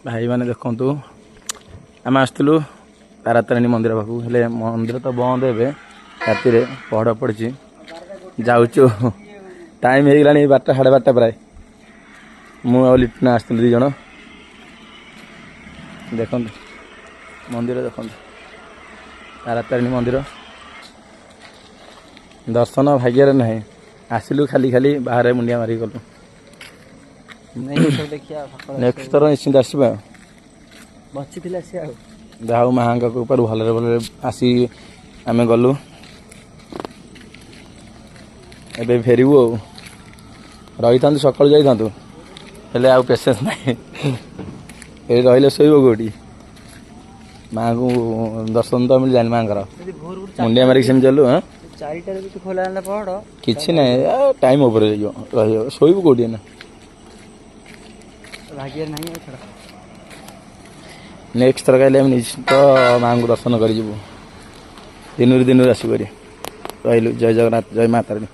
भाई मैंने देखु आम आसलु तारातारिणी मंदिर पाखु हेले मंदिर तो बंद हे राति पहड़ पड़ी जाऊँ टाइम हो गला 12 साढ़े 12 प्राय मुझे लिटना आसती दीज देख मंदिर देख तारातारिणी मंदिर दर्शन भाग्य ना आसिलु खाली खाली बाहर मुंडिया मारिक गलु नेक्स्ट थर निश्चिंत आसवा बची जाऊ माँ ऊपर भले भले आसी आम गलु ए फेरबू रही था सका जाता हेले आउ पेसेंस ना रही शोब कौटी माँ को दर्शन तो मिल जाए माँ मुंडिया मारिक सेम चलु हाँ कि ना टाइम ओवर रही शोब कौटी ना नेक्स्ट थर कहले निश्चित माँ को दर्शन कर दिन आसू रही जय जगन्नाथ जय माता रानी।